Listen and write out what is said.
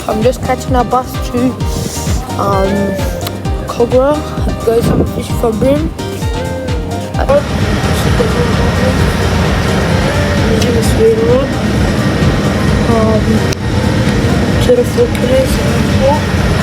I'm just catching a bus to Kogarah. Go some fish for Brim. To the 4 kilos.